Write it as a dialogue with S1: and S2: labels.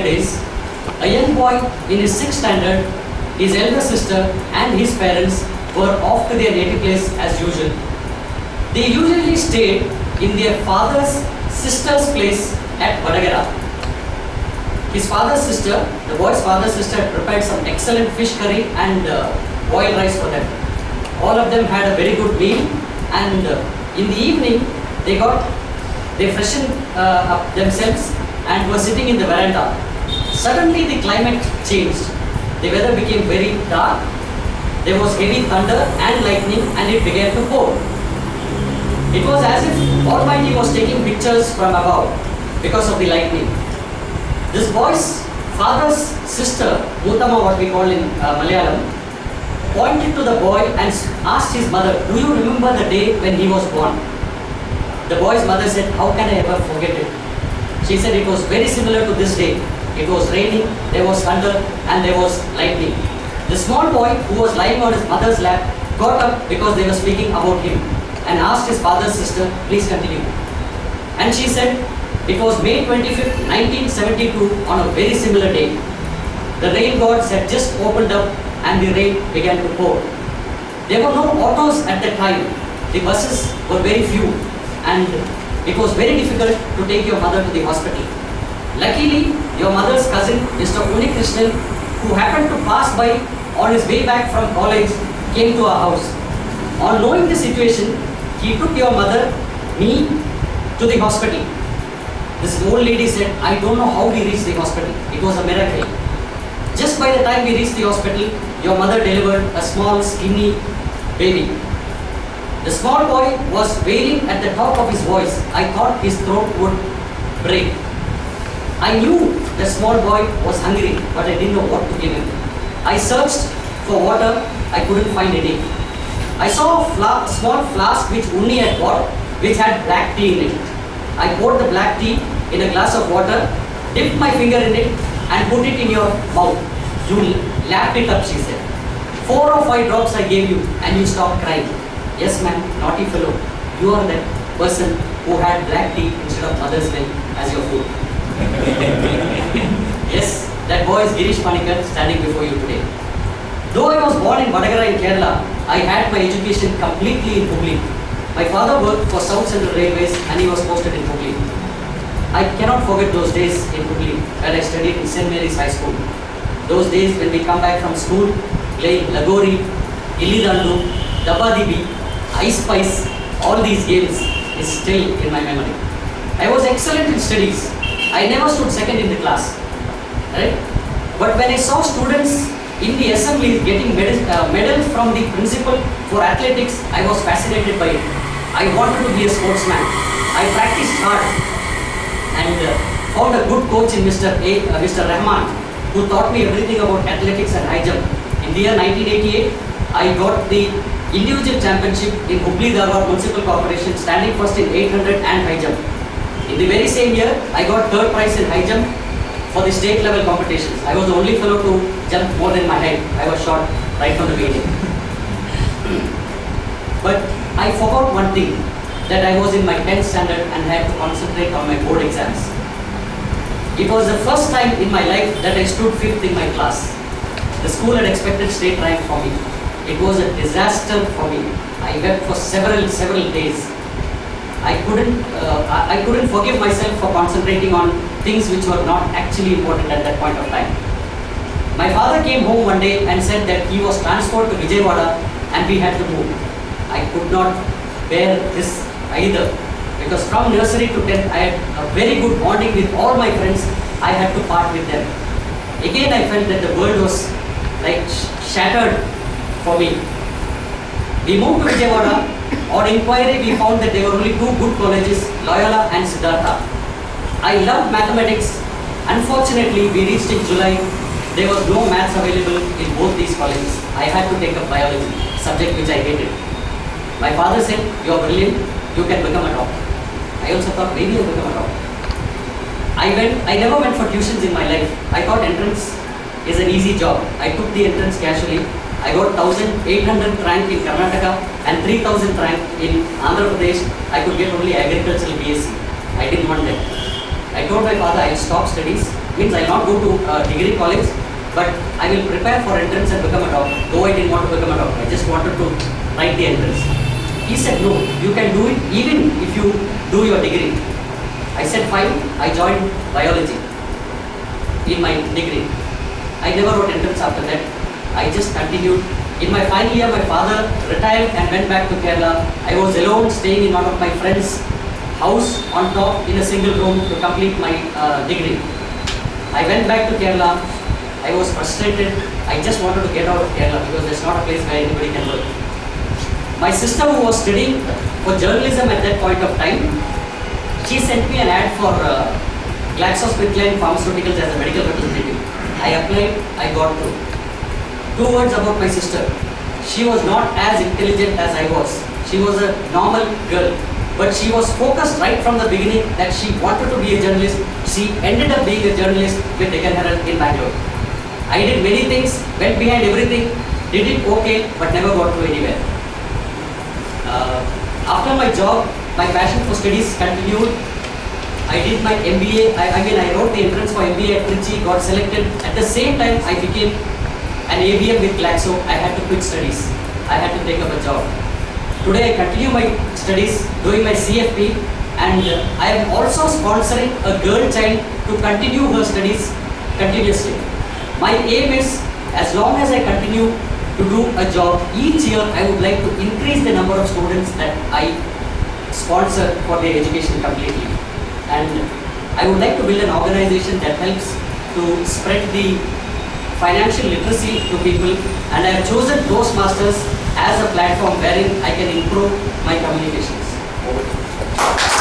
S1: Days, a young boy in his 6th standard, his elder sister and his parents were off to their native place as usual. They usually stayed in their father's sister's place at Vadagara. His father's sister, the boy's father's sister, had prepared some excellent fish curry and boiled rice for them. All of them had a very good meal, and in the evening they freshened up themselves and were sitting in the veranda. Suddenly the climate changed. The weather became very dark. There was heavy thunder and lightning, and it began to pour. It was as if Almighty was taking pictures from above because of the lightning. This boy's father's sister, Muttama, what we call in Malayalam, pointed to the boy and asked his mother, "Do you remember the day when he was born?" The boy's mother said, "How can I ever forget it?" She said it was very similar to this day. It was raining, there was thunder, and there was lightning. The small boy, who was lying on his mother's lap, got up because they were speaking about him and asked his father's sister, "Please continue." And she said, it was May 25th, 1972, on a very similar day. The rain gods had just opened up and the rain began to pour. There were no autos at that time. The buses were very few, and it was very difficult to take your mother to the hospital. Luckily, your mother's cousin, Mr. Krishnan, who happened to pass by on his way back from college, came to our house. On knowing the situation, he took your mother, me, to the hospital. This old lady said, "I don't know how we reached the hospital. It was a miracle." Just by the time we reached the hospital, your mother delivered a small, skinny baby. The small boy was wailing at the top of his voice. I thought his throat would break. I knew the small boy was hungry, but I didn't know what to give him. I searched for water. I couldn't find any. I saw a small flask which Unni had bought, which had black tea in it. I poured the black tea in a glass of water, dipped my finger in it, and put it in your mouth. You lapped it up, she said. 4 or 5 drops I gave you, and you stopped crying. Yes, ma'am, naughty fellow. You are that person who had black tea instead of mother's milk as your food. Yes, that boy is Girish Paniker standing before you today. Though I was born in Vadagara in Kerala, I had my education completely in Hubli. My father worked for South Central Railways and he was posted in Hubli. I cannot forget those days in Hubli when I studied in St. Mary's High School. Those days when we come back from school, playing Lagori, Gilli Dandu, Dabadibi, Ice Spice, all these games is still in my memory. I was excellent in studies. I never stood second in the class, right? But when I saw students in the assembly getting medals from the principal for athletics, I was fascinated by it. I wanted to be a sportsman. I practiced hard and found a good coach in Mr. Rahman, who taught me everything about athletics and high jump. In the year 1988, I got the individual championship in Hubli Dharwad Municipal Corporation, standing first in 800 and high jump. In the very same year, I got 3rd prize in high jump for the state level competitions. I was the only fellow to jump more than my height. I was short right from the beginning. But I forgot one thing, that I was in my 10th standard and had to concentrate on my board exams. It was the first time in my life that I stood 5th in my class. The school had expected state rank for me. It was a disaster for me. I wept for several days. I couldn't forgive myself for concentrating on things which were not actually important at that point of time. My father came home one day and said that he was transferred to Vijayawada and we had to move. I could not bear this either, because from nursery to 10th I had a very good bonding with all my friends. I had to part with them. Again I felt that the world was like shattered for me. We moved to Vijayawada. On inquiry, we found that there were only 2 good colleges, Loyola and Siddhartha. I loved mathematics. Unfortunately, we reached in July. There was no maths available in both these colleges. I had to take up biology, subject which I hated. My father said, "You are brilliant, you can become a doctor." I also thought maybe I'll become a doctor. I never went for tuitions in my life. I thought entrance is an easy job. I took the entrance casually. I got 1800th rank in Karnataka and 3000th rank in Andhra Pradesh. I could get only agricultural BSc. I didn't want that. I told my father I'll stop studies Means I will not go to degree college, but I will prepare for entrance and become a doctor. Though I didn't want to become a doctor, I just wanted to write the entrance. He said, no, you can do it even if you do your degree. I said, fine. I joined biology in my degree. I never wrote entrance after that. I just continued. In my final year, my father retired and went back to Kerala. I was alone, staying in one of my friends' house on top in a single room to complete my degree. I went back to Kerala. I was frustrated. I just wanted to get out of Kerala because there's not a place where anybody can work. My sister, who was studying for journalism at that point of time, she sent me an ad for GlaxoSmithKline Pharmaceuticals as a medical representative. I applied, I got through. 2 words about my sister. She was not as intelligent as I was. She was a normal girl, but she was focused right from the beginning that she wanted to be a journalist. She ended up being a journalist with Deccan Herald in Bangalore. I did many things, went behind everything, did it okay, but never got to anywhere. After my job, my passion for studies continued. I did my MBA. I wrote the entrance for MBA at Trichy, got selected. At the same time, I became an ABM with Glaxo. I had to quit studies. I had to take up a job. Today, I continue my studies, doing my CFP, and I am also sponsoring a girl child to continue her studies continuously. My aim is, as long as I continue to do a job, each year I would like to increase the number of students that I sponsor for their education completely. And I would like to build an organization that helps to spread the financial literacy to people, and I have chosen Toastmasters as a platform wherein I can improve my communications. Over to you.